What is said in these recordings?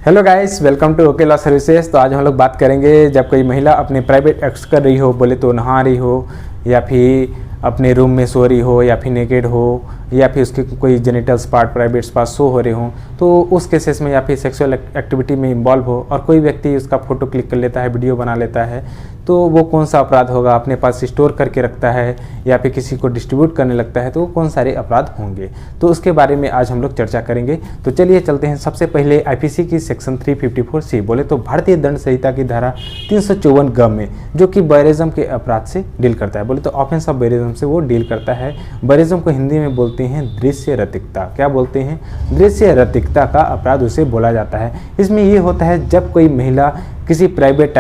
Hello guys, welcome to okay law services. तो आज हम लोग बात करेंगे जब कोई महिला अपने प्राइवेट एक्ट्स कर रही हो, बोले तो नहा रही हो या फिर अपने रूम में सो रही हो या फिर नेकेड हो या फिर उसके कोई genitals part private part show हो रहे हों, तो उस केसेस में या फिर सेक्सुअल एक्टिविटी में इन्वॉल्व हो और कोई व्यक्ति उसका फोटो क्लिक कर लेता है, वीडियो बना लेता है, तो वो कौन सा अपराध होगा? अपने पास स्टोर करके रखता है या फिर किसी को डिस्ट्रीब्यूट करने लगता है, तो कौन सारे अपराध होंगे, तो उसके बारे में आज हम लोग चर्चा करेंगे। तो चलिए चलते हैं। सबसे पहले आईपीसी की सेक्शन 354C बोले तो भारतीय दंड संहिता की धारा 354 ग में, जो कि बैरिज्म के अपराध से डील करता है, बोले तो ऑफेंस ऑफ बैरिज्म से वो डील करता है। बैरिज्म को हिंदी में बोलते हैं दृश्य रतिकता। क्या बोलते हैं? दृश्य रतिकता का अपराध उसे बोला जाता है। इसमें ये होता है जब कोई महिला किसी प्राइवेट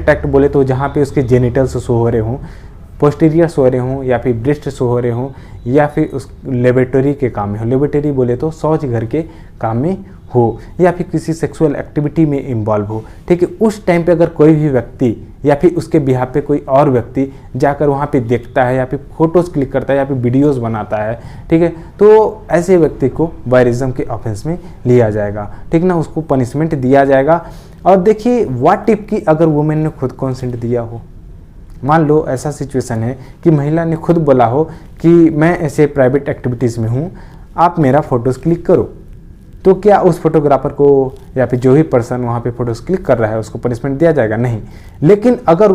एक्ट बोले तो जहाँ पे उसके जेनिटल्स शो हो रहे हों, पोस्टीरियर सो रहे हों या फिर ब्रेस्ट सो हो रहे हों या फिर उस लेबोरेटरी के काम में हो, लेबोरेटरी बोले तो शौच घर के काम में हो या फिर किसी सेक्सुअल एक्टिविटी में इन्वॉल्व हो, ठीक है। उस टाइम पे अगर कोई भी व्यक्ति या फिर उसके बिहाफ पे कोई और व्यक्ति जाकर वहाँ पे देखता है या फिर फोटोज़ क्लिक करता है या फिर वीडियोज़ बनाता है, ठीक है, तो ऐसे व्यक्ति को बैरिज्म के ऑफेंस में लिया जाएगा, ठीक ना, उसको पनिशमेंट दिया जाएगा। और देखिए व्हाट इफ की अगर वुमेन ने खुद कॉन्सेंट दिया हो, मान लो ऐसा सिचुएशन है कि महिला ने खुद बोला हो कि मैं ऐसे प्राइवेट एक्टिविटीज़ में हूँ, आप मेरा फ़ोटोज़ क्लिक करो, तो क्या उस फोटोग्राफर को या फिर जो भी पर्सन वहाँ पे फ़ोटोज़ क्लिक कर रहा है उसको पनिशमेंट दिया जाएगा? नहीं। लेकिन अगर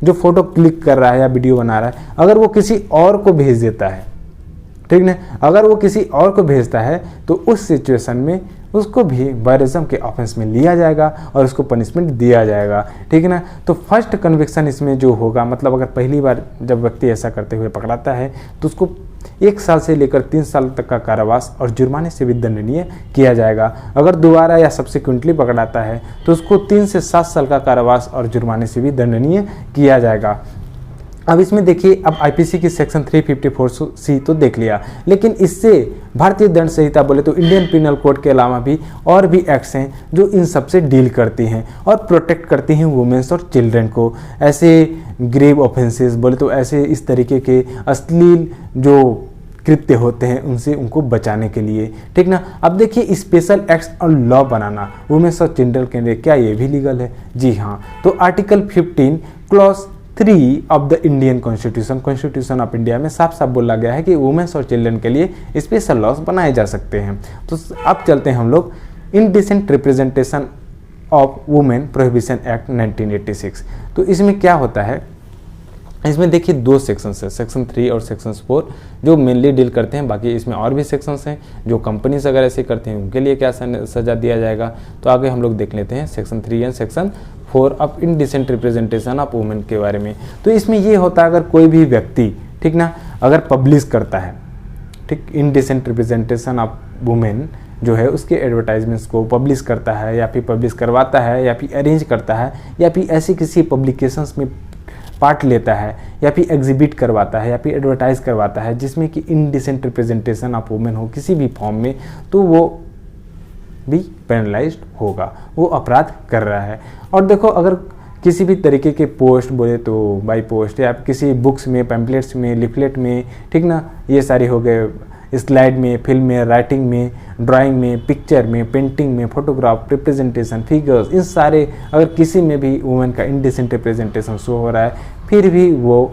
जो फ़ोटो क्लिक कर रहा है या वीडियो बना रहा है अगर वो किसी और को भेज देता है, ठीक ना, अगर वो किसी और को भेजता है तो उस सिचुएशन में उसको भी बैरिज्म के ऑफेंस में लिया जाएगा और उसको पनिशमेंट दिया जाएगा, ठीक है ना। तो फर्स्ट कन्विक्शन इसमें जो होगा, मतलब अगर पहली बार जब व्यक्ति ऐसा करते हुए पकड़ाता है तो उसको 1 साल से लेकर 3 साल तक का कारावास और जुर्माने से भी दंडनीय किया जाएगा। अगर दोबारा या सब्सिक्वेंटली पकड़ाता है तो उसको 3 से 7 साल का कारावास और जुर्माने से भी दंडनीय किया जाएगा। अब इसमें देखिए, अब आईपीसी की सेक्शन 354C तो देख लिया, लेकिन इससे भारतीय दंड संहिता बोले तो इंडियन पिनल कोड के अलावा भी और भी एक्ट्स हैं जो इन सब से डील करती हैं और प्रोटेक्ट करती हैं वुमेन्स और चिल्ड्रन को। ऐसे ग्रेव ऑफेंसेस बोले तो ऐसे इस तरीके के अश्लील जो कृत्य होते हैं उनसे उनको बचाने के लिए, ठीक ना। अब देखिए स्पेशल एक्ट्स और लॉ बनाना वुमेन्स और चिल्ड्रन के लिए, क्या ये भी लीगल है? जी हाँ। तो article 15 clause 3 of the Indian constitution of India में साफ साफ बोला गया है कि वुमेन्स और चिल्ड्रन के लिए स्पेशल लॉज बनाए जा सकते हैं। तो अब चलते हैं हम लोग indecent representation of women prohibition act 1986। तो इसमें क्या होता है, इसमें देखिए 2 सेक्शंस है, सेक्शन 3 और सेक्शन 4 जो मेनली डील करते हैं। बाकी इसमें और भी सेक्शंस हैं जो कंपनीज अगर ऐसे करते हैं उनके लिए क्या सजा दिया जाएगा, तो आगे हम लोग देख लेते हैं section 3 and section 4 of indecent representation of women के बारे में। तो इसमें ये होता है अगर कोई भी व्यक्ति, ठीक ना, अगर पब्लिश करता है, ठीक, इनडिसेंट रिप्रेजेंटेशन ऑफ वुमेन जो है उसके एडवर्टाइजमेंट्स को पब्लिश करता है या फिर पब्लिश करवाता है या फिर अरेंज करता है या फिर ऐसी किसी पब्लिकेशंस में पार्ट लेता है या फिर एग्जिबिट करवाता है या फिर एडवर्टाइज करवाता है जिसमें कि इनडिसेंट रिप्रेजेंटेशन ऑफ वुमेन हो किसी भी फॉर्म में, तो वो भी पेनलाइज्ड होगा, वो अपराध कर रहा है। और देखो अगर किसी भी तरीके के पोस्ट बोले तो बाई पोस्ट या किसी बुक्स में, पैम्पलेट्स में, लिफलेट में, ठीक ना, ये सारे हो गए, स्लाइड में, फिल्म में, राइटिंग में, ड्राइंग में, पिक्चर में, पेंटिंग में, फोटोग्राफ, रिप्रेजेंटेशन, फिगर्स, इन सारे अगर किसी में भी वुमेन का इनडिसेंट रिप्रेजेंटेशन शो हो रहा है फिर भी वो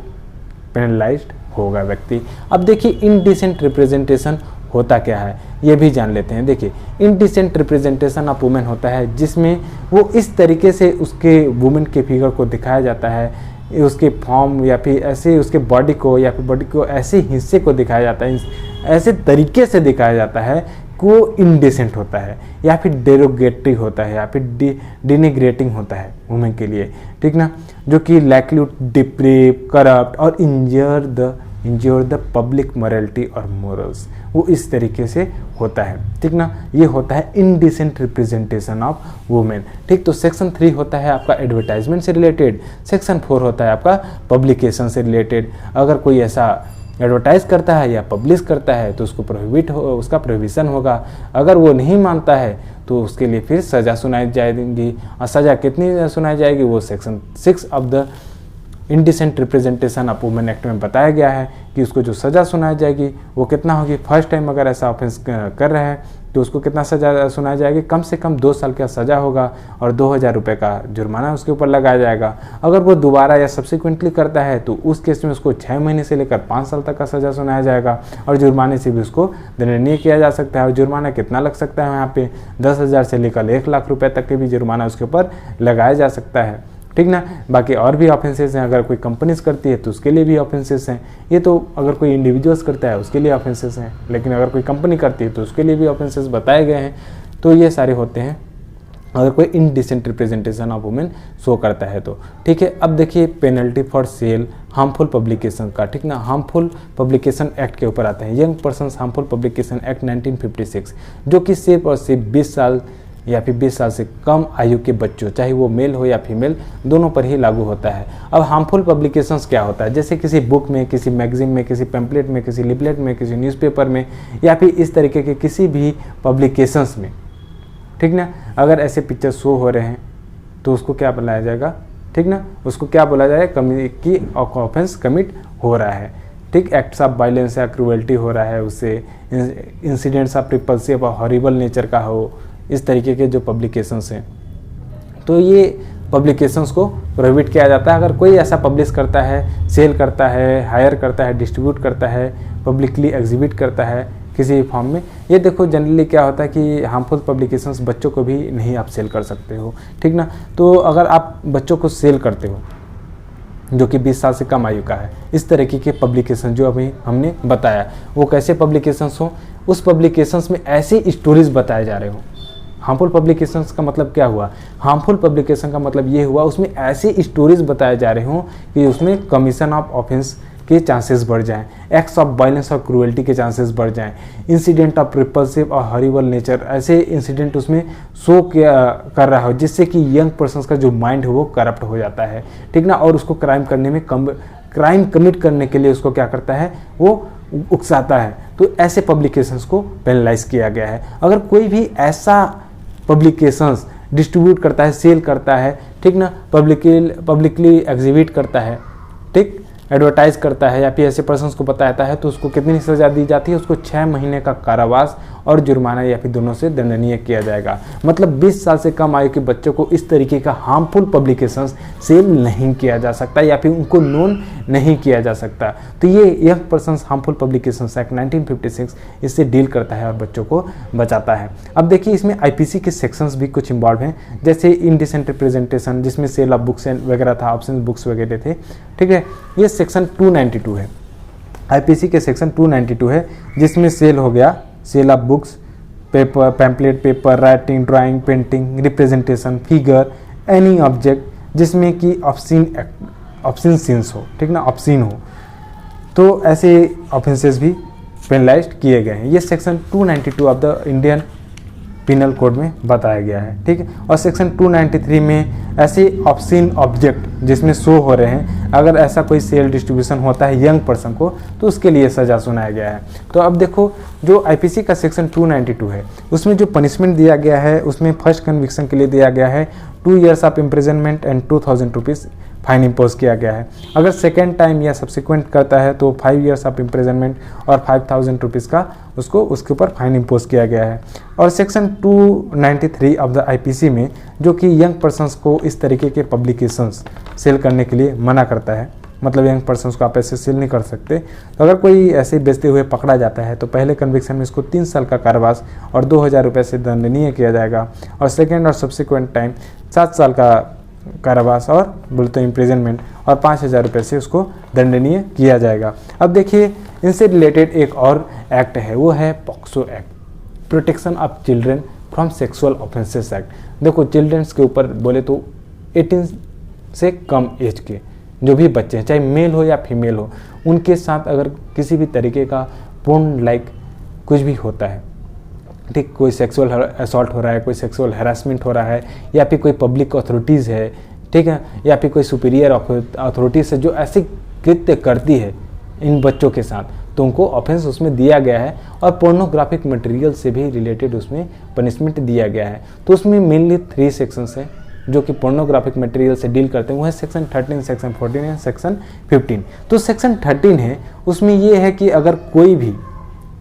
पेनलाइज्ड होगा व्यक्ति। अब देखिए इनडिसेंट रिप्रेजेंटेशन होता क्या है ये भी जान लेते हैं। देखिए इनडिसेंट रिप्रेजेंटेशन ऑफ वुमेन होता है जिसमें वो इस तरीके से उसके वुमेन के फिगर को दिखाया जाता है, उसके फॉर्म या फिर ऐसे उसके बॉडी को या फिर बॉडी को ऐसे हिस्से को दिखाया जाता है, ऐसे तरीके से दिखाया जाता है कि वो इनडिसेंट होता है या फिर डेरोगेटरी होता है या फिर डिनिग्रेटिंग होता है वुमेन के लिए, ठीक ना, जो कि लाइकली टू डिप्रेव, करप्ट और इंज्योर द पब्लिक मॉरलिटी और मोरल्स, वो इस तरीके से होता है, ठीक ना। ये होता है इनडिसेंट रिप्रेजेंटेशन ऑफ वुमेन, ठीक। तो सेक्शन 3 होता है आपका एडवर्टाइजमेंट से रिलेटेड, सेक्शन 4 होता है आपका पब्लिकेशन से रिलेटेड। अगर कोई ऐसा एडवर्टाइज करता है या पब्लिश करता है तो उसको उसका प्रोहिबिशन होगा। अगर वो नहीं मानता है तो उसके लिए फिर सज़ा सुनाई जाएगी, और सज़ा कितनी सुनाई जाएगी वो section 6 of the indecent representation of women act में बताया गया है कि उसको जो सज़ा सुनाई जाएगी वो कितना होगी। फर्स्ट टाइम अगर ऐसा ऑफेंस कर रहा है तो उसको कितना सज़ा सुनाया जाएगी, कम से कम 2 साल का सज़ा होगा और 2000 रुपये का जुर्माना उसके ऊपर लगाया जाएगा। अगर वो दोबारा या सब्सिक्वेंटली करता है तो उस केस में उसको 6 महीने से लेकर 5 साल तक का सज़ा सुनाया जाएगा और जुर्माने से भी उसको दंडनीय किया जा सकता है। और जुर्माना कितना लग सकता है यहाँ पे 10,000 से लेकर 1 लाख रुपये तक के भी जुर्माना उसके ऊपर लगाया जा सकता है, ठीक ना। बाकी और भी ऑफेंसेस हैं, अगर कोई कंपनीज करती है तो उसके लिए भी ऑफेंसेस हैं। ये तो अगर कोई इंडिविजुअल्स करता है उसके लिए ऑफेंसेस हैं, लेकिन अगर कोई कंपनी करती है तो उसके लिए भी ऑफेंसेस बताए गए हैं। तो ये सारे होते हैं अगर कोई indecent representation of women show करता है तो, ठीक है। अब देखिए penalty for sale harmful publication का, ठीक ना। हार्मफुल पब्लिकेशन एक्ट के ऊपर आते हैं, young persons harmful publication act 1956, जो कि सिर्फ और सिर्फ 20 साल या फिर 20 साल से कम आयु के बच्चों, चाहे वो मेल हो या फीमेल, दोनों पर ही लागू होता है। अब हार्मफुल पब्लिकेशंस क्या होता है, जैसे किसी बुक में, किसी मैगजीन में, किसी पैम्पलेट में, किसी लिफलेट में, किसी न्यूज़पेपर में या फिर इस तरीके के किसी भी पब्लिकेशंस में, ठीक ना, अगर ऐसे पिक्चर शो हो रहे हैं तो उसको क्या बुलाया जाएगा, ठीक ना, उसको क्या बोला जाएगा कि ऑफेंस कमिट हो रहा है, ठीक। एक्ट्स ऑफ वायलेंस या क्रूएल्टी हो रहा है, उससे इंसिडेंट्स ऑफ रिपल्सिव और हॉरिबल नेचर का हो, इस तरीके के जो पब्लिकेशंस हैं, तो ये पब्लिकेशंस को प्रोहिबिट किया जाता है। अगर कोई ऐसा पब्लिश करता है, सेल करता है, हायर करता है, डिस्ट्रीब्यूट करता है, पब्लिकली एग्जिबिट करता है किसी फॉर्म में, ये देखो जनरली क्या होता है कि हार्मफुल पब्लिकेशंस बच्चों को भी नहीं आप सेल कर सकते हो, ठीक ना। तो अगर आप बच्चों को सेल करते हो जो कि 20 साल से कम आयु का है, इस तरीके के पब्लिकेशन जो अभी हमने बताया, वो कैसे पब्लिकेशंस हो, उस पब्लिकेशंस में ऐसे स्टोरीज बताए जा रहे हो। हार्मफुल पब्लिकेशंस का मतलब क्या हुआ, हार्मफुल पब्लिकेशन का मतलब ये हुआ उसमें ऐसे स्टोरीज बताए जा रहे हों कि उसमें कमीशन ऑफ ऑफेंस के चांसेस बढ़ जाएं, एक्ट्स ऑफ वायलेंस और क्रूएल्टी के चांसेस बढ़ जाएं, इंसिडेंट ऑफ रिपल्सिव और हॉरिबल नेचर, ऐसे इंसिडेंट उसमें शो कर रहा हो जिससे कि यंग पर्सन्स का जो माइंड है वो करप्ट हो जाता है, ठीक ना। और उसको क्राइम करने में क्राइम कमिट करने के लिए उसको क्या करता है, वो उकसाता है। तो ऐसे पब्लिकेशंस को पेनलाइज किया गया है। अगर कोई भी ऐसा पब्लिकेशंस डिस्ट्रीब्यूट करता है, सेल करता है, ठीक ना, पब्लिकली एग्जिबिट करता है, ठीक, एडवर्टाइज करता है या फिर ऐसे पर्सन्स को बताता है, तो उसको कितनी सज़ा दी जाती है, उसको 6 महीने का कारावास और जुर्माना या फिर दोनों से दंडनीय किया जाएगा। मतलब 20 साल से कम आयु के बच्चों को इस तरीके का हार्मफुल पब्लिकेशंस सेल नहीं किया जा सकता या फिर उनको नोन नहीं किया जा सकता। तो ये young persons harmful publications act 1956 इससे डील करता है और बच्चों को बचाता है। अब देखिए इसमें IPC के सेक्शंस भी कुछ इंवॉल्व हैं, जैसे इनडिसेंट रिप्रेजेंटेशन, जिसमें सेल ऑफ बुक्स वगैरह था, ऑप्शन बुक्स वगैरह थे, ठीक है। ये सेक्शन 292 है, IPC के सेक्शन 292 है, जिसमें सेल हो गया, sale of books, paper, pamphlet, paper, writing, drawing, painting, representation, figure, any object जिसमें कि ऑब्सीन सीन्स हो, ठीक ना, ऑब्सीन हो, तो ऐसे ऑफेंसेस भी पेनलाइज्ड किए गए हैं। ये section 292 of the Indian penal code में बताया गया है, ठीक है। और सेक्शन 293 में ऐसे ऑब्सीन ऑब्जेक्ट जिसमें शो हो रहे हैं, अगर ऐसा कोई सेल डिस्ट्रीब्यूशन होता है यंग पर्सन को, तो उसके लिए सज़ा सुनाया गया है। तो अब देखो जो IPC का सेक्शन 292 है, उसमें जो पनिशमेंट दिया गया है, उसमें फर्स्ट कन्विक्शन के लिए दिया गया है 2 years of imprisonment and 2000 rupees fine impose किया गया है। अगर सेकेंड टाइम या सब्सिक्वेंट करता है तो 5 years ऑफ इम्प्रिजनमेंट और 5000 रुपीज़ का उसके ऊपर फाइन इम्पोज किया गया है। और सेक्शन 293 ऑफ द IPC में जो कि यंग पर्सन्स को इस तरीके के पब्लिकेशंस सेल करने के लिए मना करता है, मतलब यंग पर्सन्स को आप ऐसे सेल नहीं कर सकते। तो अगर कोई ऐसे बेचते हुए पकड़ा जाता है तो पहले कन्विक्शन में इसको 3 साल का कारावास और 2000 रुपये से दंडनीय किया जाएगा, और सेकेंड और सब्सिक्वेंट टाइम 7 साल का कारावास और बोले तो इम्प्रिजनमेंट और 5000 रुपये से उसको दंडनीय किया जाएगा। अब देखिए इनसे रिलेटेड एक और एक्ट है, वो है POCSO act, protection of children from sexual offences act. देखो चिल्ड्रंस के ऊपर बोले तो 18 से कम एज के जो भी बच्चे हैं, चाहे मेल हो या फीमेल हो, उनके साथ अगर किसी भी तरीके का पोर्न लाइक कुछ भी होता है, ठीक, कोई सेक्सुअल असॉल्ट हो रहा है, कोई सेक्सुअल हैरासमेंट हो रहा है, या फिर कोई पब्लिक अथॉरिटीज़ है, ठीक है, या फिर कोई सुपीरियर अथॉरिटीज़ है जो ऐसे कृत्य करती है इन बच्चों के साथ, तो उनको ऑफेंस उसमें दिया गया है। और पोर्नोग्राफिक मटेरियल से भी रिलेटेड उसमें पनिशमेंट दिया गया है। तो उसमें मेनली 3 सेक्शंस हैं जो कि पोर्नोग्राफिक मटेरियल से डील करते हैं, वो है सेक्शन 13, सेक्शन 14 एंड सेक्शन 15। तो सेक्शन 13 है, उसमें ये है कि अगर कोई भी,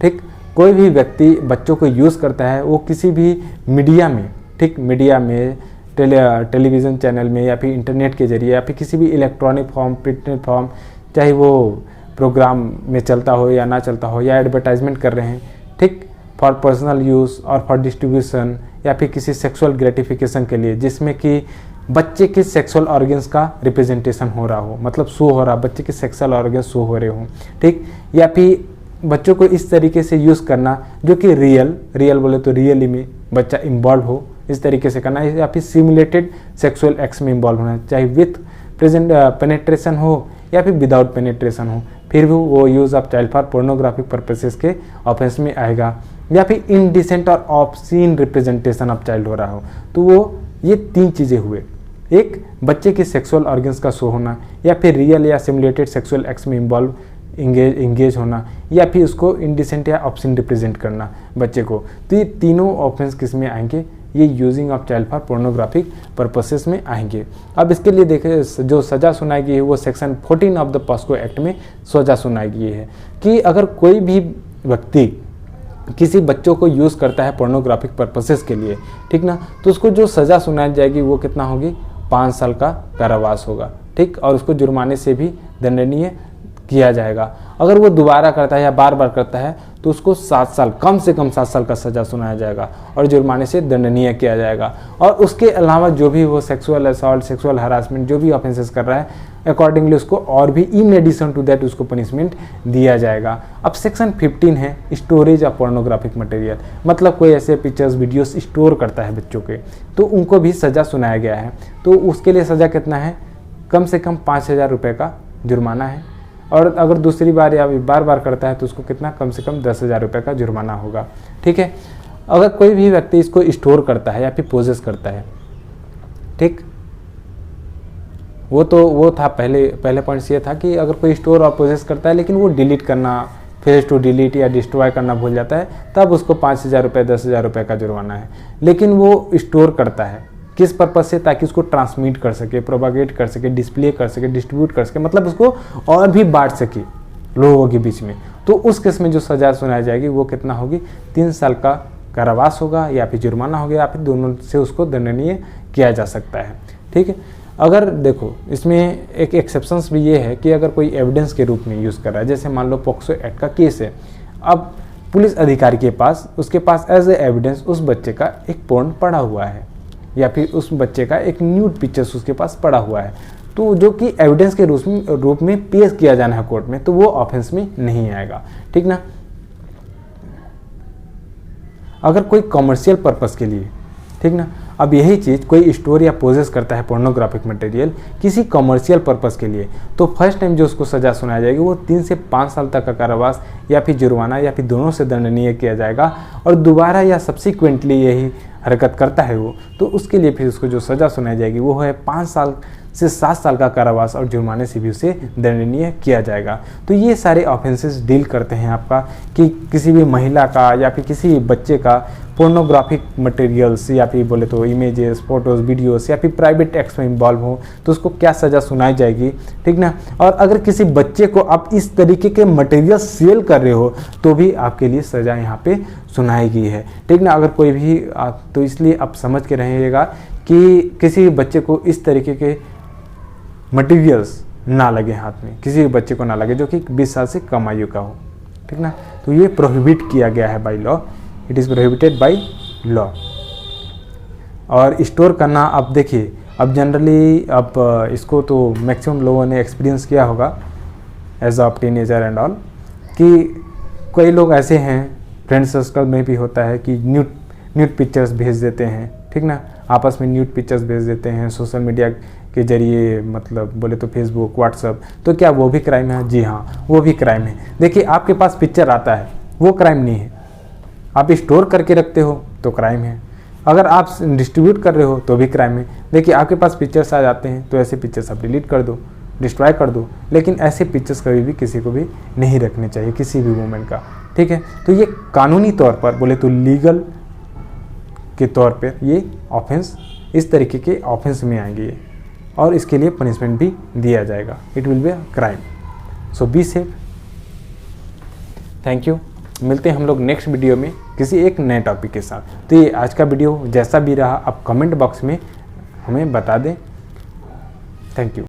ठीक, कोई भी व्यक्ति बच्चों को यूज़ करता है वो किसी भी मीडिया में, ठीक, मीडिया में, टेलीविज़न चैनल में, या फिर इंटरनेट के जरिए, या फिर किसी भी इलेक्ट्रॉनिक फॉर्म, प्रिंटेड फॉर्म, चाहे वो प्रोग्राम में चलता हो या ना चलता हो, या एडवर्टाइजमेंट कर रहे हैं, ठीक, फॉर पर्सनल यूज़ और फॉर डिस्ट्रीब्यूशन, या फिर किसी सेक्सुअल ग्रेटिफिकेशन के लिए, जिसमें कि बच्चे के सेक्सुअल ऑर्गन्स का रिप्रेजेंटेशन हो रहा हो, मतलब शो हो रहा, बच्चे के सेक्सुअल ऑर्गन्स शो हो रहे हों, ठीक, या फिर बच्चों को इस तरीके से यूज़ करना जो कि रियल बोले तो रियली में बच्चा इन्वॉल्व हो, इस तरीके से करना, या फिर सिमुलेटेड सेक्सुअल एक्ट्स में इन्वॉल्व होना, चाहे विथ पेनेट्रेशन हो या फिर विदाउट पेनेट्रेशन हो, फिर भी वो use of child for pornographic purposes के ऑफेंस में आएगा, या फिर इनडिसेंट और ऑब्सीन रिप्रेजेंटेशन ऑफ चाइल्ड हो रहा हो। तो वो ये 3 चीज़ें हुए, एक बच्चे के सेक्सुअल ऑर्गन्स का शो होना, या फिर रियल या सिमुलेटेड सेक्सुअल एक्ट्स में इन्वॉल्व इंगेज होना, या फिर उसको इनडिसेंट या ऑब्सीन रिप्रेजेंट करना बच्चे को। तो ये तीनों ऑफेंस किस में आएंगे, ये using of child for pornographic purposes में आएंगे। अब इसके लिए देखें, जो सज़ा सुनाई गई है वो section 14 of the POCSO act में सज़ा सुनाई गई है कि अगर कोई भी व्यक्ति किसी बच्चों को यूज़ करता है पोर्नोग्राफिक पर्पसेस के लिए, ठीक ना, तो उसको जो सज़ा सुनाई जाएगी वो कितना होगी, 5 साल का कारावास होगा, ठीक, और उसको जुर्माने से भी दंडनीय किया जाएगा। अगर वो दोबारा करता है या बार बार करता है तो उसको 7 साल, कम से कम 7 साल का सज़ा सुनाया जाएगा और जुर्माने से दंडनीय किया जाएगा। और उसके अलावा जो भी वो सेक्सुअल असॉल्ट, सेक्सुअल हरासमेंट जो भी ऑफेंसेस कर रहा है, अकॉर्डिंगली उसको और भी इन एडिशन टू दैट उसको पनिशमेंट दिया जाएगा। अब सेक्शन 15 है स्टोरेज ऑफ पोर्नोग्राफिक मटेरियल, मतलब कोई ऐसे पिक्चर्स वीडियोस स्टोर करता है बच्चों के, तो उनको भी सज़ा सुनाया गया है। तो उसके लिए सज़ा कितना है, कम से कम 5,000 रुपये का जुर्माना है, और अगर दूसरी बार या बार बार करता है तो उसको कितना, कम से कम 10,000 रुपये का जुर्माना होगा, ठीक है। अगर कोई भी व्यक्ति इसको स्टोर करता है या फिर पोजेस करता है, ठीक, वो था पहले पॉइंट्स ये था कि अगर कोई स्टोर और पोजेस करता है लेकिन वो डिलीट करना, फेज टू डिलीट या डिस्ट्रॉय करना भूल जाता है, तब उसको 5,000 रुपये, 10,000 रुपये का जुर्माना है। लेकिन वो स्टोर करता है किस पर्पज़ से, ताकि उसको ट्रांसमिट कर सके, प्रोपागेट कर सके, डिस्प्ले कर सके, डिस्ट्रीब्यूट कर सके, मतलब उसको और भी बांट सके लोगों के बीच में, तो उस केस में जो सज़ा सुनाई जाएगी वो कितना होगी, 3 साल का कारावास होगा, या फिर जुर्माना होगा, या फिर दोनों से उसको दंडनीय किया जा सकता है, ठीक है। अगर देखो इसमें एक एक्सेप्शंस भी ये है कि अगर कोई एविडेंस के रूप में यूज़ कर रहा है, जैसे मान लो पॉक्सो एक्ट का केस है, अब पुलिस अधिकारी के पास, उसके पास एज ए एविडेंस उस बच्चे का एक पोर्न पड़ा हुआ है, या फिर उस बच्चे का एक न्यूड पिक्चर्स उसके पास पड़ा हुआ है, तो जो कि एविडेंस के रूप में पेश किया जाना है कोर्ट में, तो वो ऑफेंस में नहीं आएगा, ठीक ना। अगर कोई कॉमर्शियल पर्पस के लिए, ठीक ना, अब यही चीज़ कोई स्टोर या पोजेस करता है पोर्नोग्राफिक मटेरियल किसी कॉमर्शियल पर्पस के लिए, तो फर्स्ट टाइम जो उसको सज़ा सुनाई जाएगी वो 3 से 5 साल तक का कारावास या फिर जुर्माना या फिर दोनों से दंडनीय किया जाएगा। और दोबारा या सब्सिक्वेंटली यही हरकत करता है वो, तो उसके लिए फिर उसको जो सज़ा सुनाई जाएगी वो है 5 साल से 7 साल का कारावास और जुर्माने से भी उसे दंडनीय किया जाएगा। तो ये सारे ऑफेंसेस डील करते हैं आपका कि किसी भी महिला का या फिर किसी भी बच्चे का पोर्नोग्राफिक मटेरियल्स या फिर बोले तो इमेजेस, फोटोज़, वीडियोस या फिर प्राइवेट एक्ट्स में इन्वॉल्व हो तो उसको क्या सज़ा सुनाई जाएगी, ठीक ना। और अगर किसी बच्चे को आप इस तरीके के मटेरियल सेल कर रहे हो तो भी आपके लिए सज़ा यहाँ पे सुनाई गई है, ठीक ना। अगर कोई भी तो इसलिए आप समझ के रहिएगा कि किसी बच्चे को इस तरीके के मटेरियल्स ना लगे हाथ में, किसी भी बच्चे को ना लगे जो कि 20 साल से कम आयु का हो, ठीक ना। तो ये प्रोहिबिट किया गया है by law, it is prohibited by law. और स्टोर करना, अब देखिए अब जनरली अब इसको तो मैक्सिमम लोगों ने एक्सपीरियंस किया होगा as a teenager and all, कि कई लोग ऐसे हैं, फ्रेंड सर्कल में भी होता है कि न्यूड पिक्चर्स भेज देते हैं, ठीक ना, आपस में न्यूड पिक्चर्स भेज देते हैं सोशल मीडिया के जरिए, मतलब बोले तो फेसबुक, व्हाट्सअप, तो क्या वो भी क्राइम है? जी हाँ, वो भी क्राइम है। देखिए आपके पास पिक्चर आता है वो क्राइम नहीं है, आप स्टोर करके रखते हो तो क्राइम है, अगर आप डिस्ट्रीब्यूट कर रहे हो तो भी क्राइम है। देखिए आपके पास पिक्चर्स आ जाते हैं तो ऐसे पिक्चर्स आप डिलीट कर दो, डिस्ट्रॉय कर दो, लेकिन ऐसे पिक्चर्स कभी भी किसी को भी नहीं रखने चाहिए, किसी भी वूमेन का, ठीक है। तो ये कानूनी तौर पर बोले तो लीगल के तौर पर ये ऑफेंस, इस तरीके के ऑफेंस में आएंगे और इसके लिए पनिशमेंट भी दिया जाएगा, it will be a crime. So be safe, thank you. मिलते हैं हम लोग नेक्स्ट वीडियो में किसी एक नए टॉपिक के साथ। तो ये आज का वीडियो जैसा भी रहा आप कमेंट बॉक्स में हमें बता दें। Thank you.